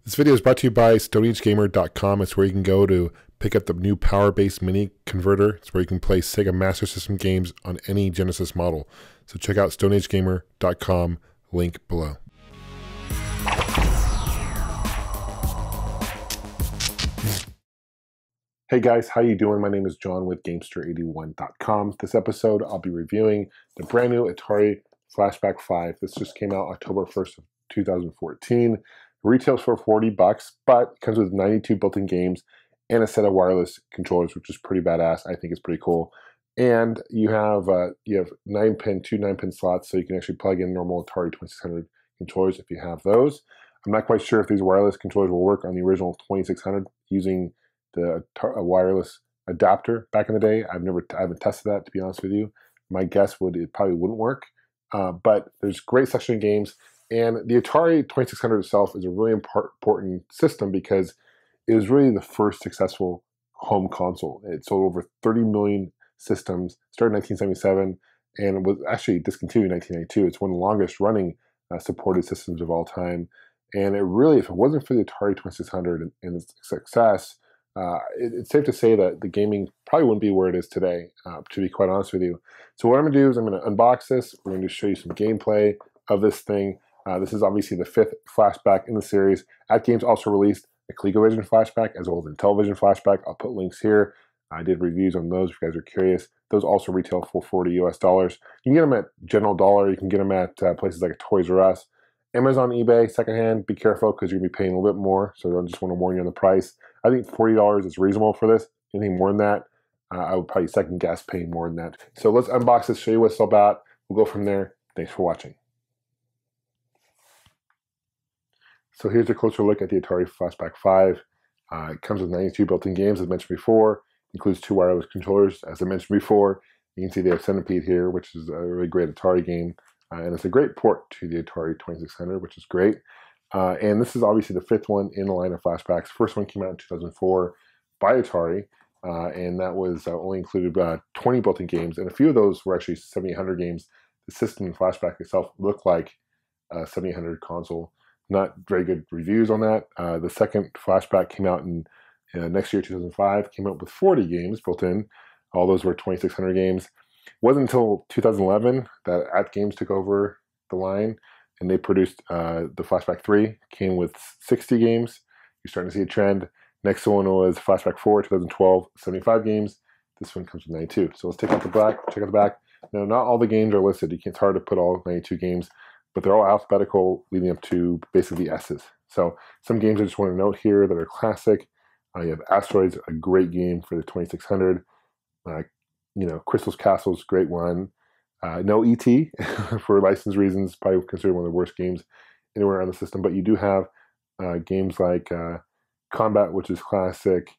This video is brought to you by StoneAgeGamer.com. It's where you can go to pick up the new power-based mini converter. It's where you can play Sega Master System games on any Genesis model. So check out StoneAgeGamer.com, link below. Hey guys, how you doing? My name is John with Gamester81.com. This episode, I'll be reviewing the brand new Atari Flashback 5. This just came out October 1st of 2014. Retails for $40, but it comes with 92 built-in games and a set of wireless controllers, which is pretty badass. I think it's pretty cool. And you have two 9-pin slots, so you can actually plug in normal Atari 2600 controllers if you have those. I'm not quite sure if these wireless controllers will work on the original 2600 using the wireless adapter back in the day. I haven't tested that, to be honest with you. My guess would it probably wouldn't work, but there's great selection of games. And the Atari 2600 itself is a really important system because it was really the first successful home console. It sold over 30 million systems, started in 1977, and was actually discontinued in 1992. It's one of the longest running supported systems of all time. And it really, if it wasn't for the Atari 2600 and its success, it's safe to say that the gaming probably wouldn't be where it is today, to be quite honest with you. So what I'm going to do is I'm going to unbox this. We're going to show you some gameplay of this thing. This is obviously the 5th flashback in the series. AtGames also released a ColecoVision flashback as well as an Intellivision flashback. I'll put links here. I did reviews on those if you guys are curious. Those also retail for $40 US. You can get them at General Dollar. You can get them at places like Toys R Us. Amazon, eBay, secondhand. Be careful because you're going to be paying a little bit more. So I just want to warn you on the price. I think $40 is reasonable for this. Anything more than that, I would probably second guess paying more than that. So let's unbox this, show you what it's all about. We'll go from there. Thanks for watching. So here's a closer look at the Atari Flashback 5. It comes with 92 built-in games, as mentioned before. Includes 2 wireless controllers, as I mentioned before. You can see they have Centipede here, which is a really great Atari game. And it's a great port to the Atari 2600, which is great. And this is obviously the 5th one in the line of flashbacks. First one came out in 2004 by Atari, and that was only included 20 built-in games. And a few of those were actually 7800 games. The system flashback itself looked like a 7800 console. Not very good reviews on that. The second flashback came out in next year, 2005, came out with 40 games built in. All those were 2600 games. It wasn't until 2011 that AtGames took over the line, and they produced the Flashback 3, came with 60 games. You're starting to see a trend. Next one was Flashback 4, 2012, 75 games. This one comes with 92. So let's check out the back. Now, not all the games are listed. It's hard to put all 92 games, but they're all alphabetical leading up to basically S's. So some games I just want to note here that are classic. You have Asteroids, a great game for the 2600. Crystal's Castle's a great one. No E.T. for license reasons, probably considered one of the worst games anywhere on the system. But you do have games like Combat, which is classic.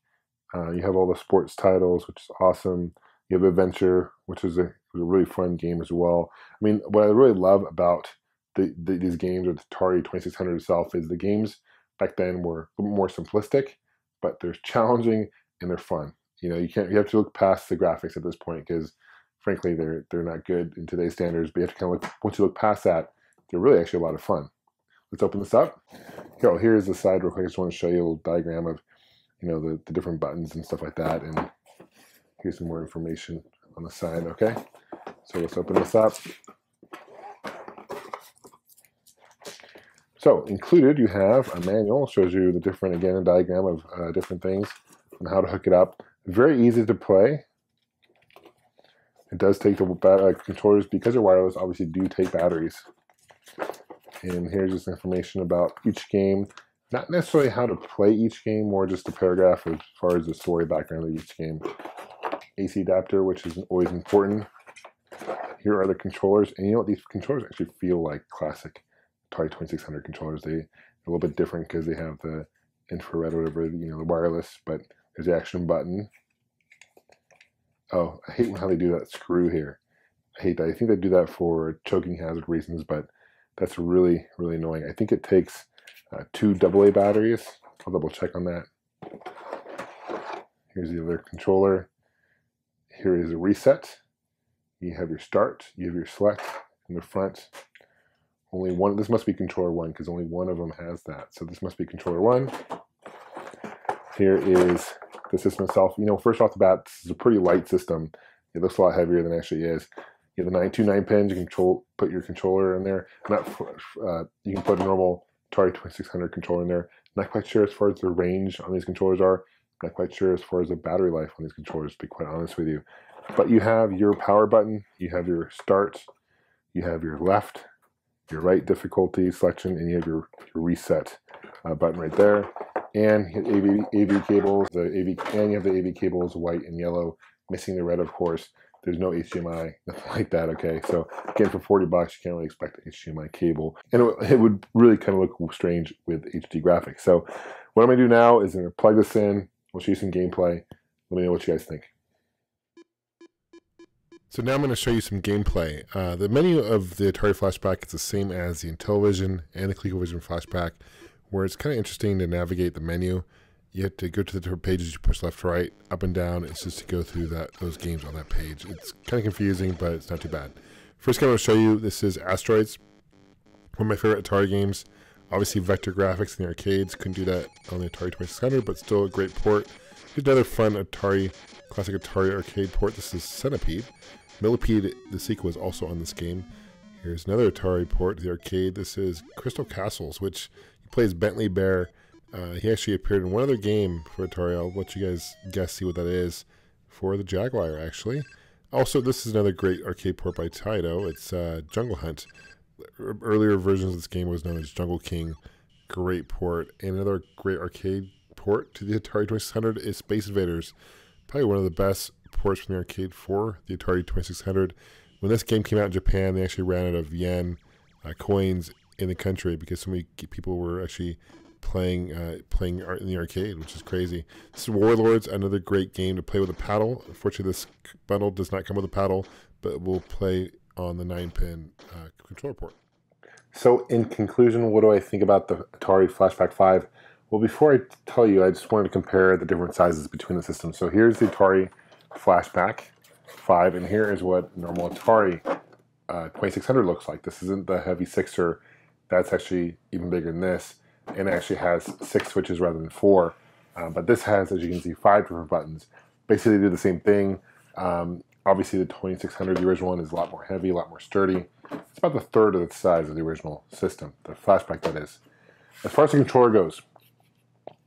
You have all the sports titles, which is awesome. You have Adventure, which is a really fun game as well. I mean, what I really love about these games, or the Atari 2600 itself, is the games back then were a little more simplistic, but they're challenging and they're fun. You have to look past the graphics at this point because, frankly, they're not good in today's standards. But you have to kind of look, once you look past that, they're really actually a lot of fun. Let's open this up. Here's the side real quick. I just want to show you a little diagram of, the different buttons and stuff like that. And here's some more information on the side. Okay, so let's open this up. So included, you have a manual, shows you the different, again, a diagram of different things and how to hook it up. Very easy to play. It does take the controllers, because they're wireless, obviously do take batteries. And here's just information about each game. Not necessarily how to play each game, more just a paragraph as far as the story background of each game. AC adapter, which is always important. Here are the controllers. And you know what? These controllers actually feel like classic Atari 2600 controllers. They're a little bit different because they have the infrared or whatever, the wireless, but there's the action button. Oh, I hate how they do that screw here. I hate that. I think they do that for choking hazard reasons, but that's really, really annoying. I think it takes 2 AA batteries. I'll double check on that. Here's the other controller. Here is a reset. You have your start, you have your select in the front. Only one. This must be controller 1 because only one of them has that. So this must be controller 1. Here is the system itself. You know, first off the bat, this is a pretty light system. It looks a lot heavier than it actually is. You have the 2 9-pins. You can put your controller in there. You can put a normal Atari 2600 controller in there. Not quite sure as far as the range on these controllers are. Not quite sure as far as the battery life on these controllers, to be quite honest with you. But you have your power button. You have your start. You have your left, your right difficulty selection, and you have your reset button right there. And you have AV cables. And you have the AV cables, white and yellow, missing the red, of course. There's no HDMI, nothing like that, okay? So again, for $40, you can't really expect an HDMI cable. And it would really kind of look strange with HD graphics. So what I'm gonna do now is I'm gonna plug this in. We'll show you some gameplay. Let me know what you guys think. So now I'm going to show you some gameplay. The menu of the Atari Flashback is the same as the Intellivision and the ColecoVision Flashback, where it's kind of interesting to navigate the menu. You have to go to the different pages, you push left, right, up and down. It's just to go through those games on that page. It's kind of confusing, but it's not too bad. First game I'm going to show you, this is Asteroids, one of my favorite Atari games. Obviously vector graphics in the arcades, couldn't do that on the Atari 2600, but still a great port. Here's another fun classic Atari arcade port. This is Centipede. Millipede, the sequel, is also on this game. Here's another Atari port to the arcade. This is Crystal Castles, which he plays Bentley Bear. He actually appeared in one other game for Atari. I'll let you guys see what that is, for the Jaguar, actually. Also, this is another great arcade port by Taito. It's Jungle Hunt. Earlier versions of this game was known as Jungle King. Great port. And another great arcade port to the Atari 2600 is Space Invaders. Probably one of the best ports from the arcade for the Atari 2600. When this game came out in Japan, they actually ran out of yen coins in the country because so many people were actually playing in the arcade, which is crazy. This is Warlords, another great game to play with a paddle. Unfortunately, this bundle does not come with a paddle, but will play on the 9-pin controller port. So in conclusion, what do I think about the Atari Flashback 5? Well, before I tell you, I just wanted to compare the different sizes between the systems. So here's the Atari Flashback 5, and here is what normal Atari 2600 looks like. This isn't the heavy 6er. That's actually even bigger than this, and it actually has 6 switches rather than 4. But this has, as you can see, 5 different buttons. Basically, they do the same thing. Obviously, the 2600, the original one, is a lot more heavy, a lot more sturdy. It's about the third of the size of the original system, the Flashback, that is. As far as the controller goes,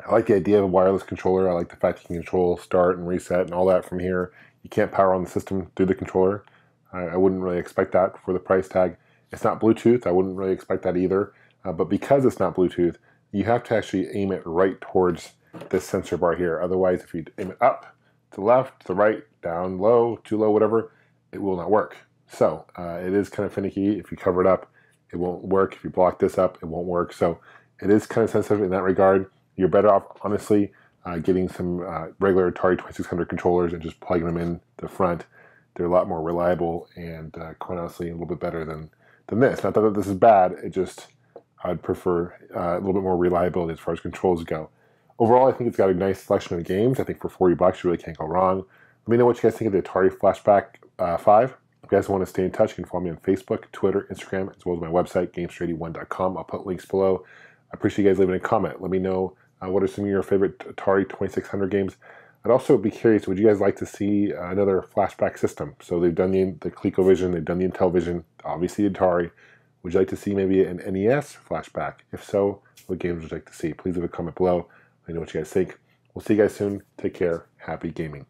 I like the idea of a wireless controller. I like the fact you can control start and reset and all that from here. You can't power on the system through the controller. I wouldn't really expect that for the price tag. It's not Bluetooth. I wouldn't really expect that either. But because it's not Bluetooth, you have to actually aim it right towards this sensor bar here. Otherwise, if you aim it up, to the left, to the right, down, low, too low, whatever, it will not work. So it is kind of finicky. If you cover it up, it won't work. If you block this up, it won't work. So it is kind of sensitive in that regard. You're better off, honestly, getting some regular Atari 2600 controllers and just plugging them in the front. They're a lot more reliable and, quite honestly, a little bit better than this. Not that this is bad. It just, I'd prefer a little bit more reliability as far as controls go. Overall, I think it's got a nice selection of games. I think for $40, you really can't go wrong. Let me know what you guys think of the Atari Flashback 5. If you guys want to stay in touch, you can follow me on Facebook, Twitter, Instagram, as well as my website, Gamester81.com. I'll put links below. I appreciate you guys leaving a comment. Let me know what are some of your favorite Atari 2600 games. I'd also be curious, would you guys like to see another Flashback system? So they've done the ColecoVision, they've done the Intellivision, obviously Atari. Would you like to see maybe an NES Flashback? If so, what games would you like to see? Please leave a comment below. Let me know what you guys think. We'll see you guys soon. Take care. Happy gaming.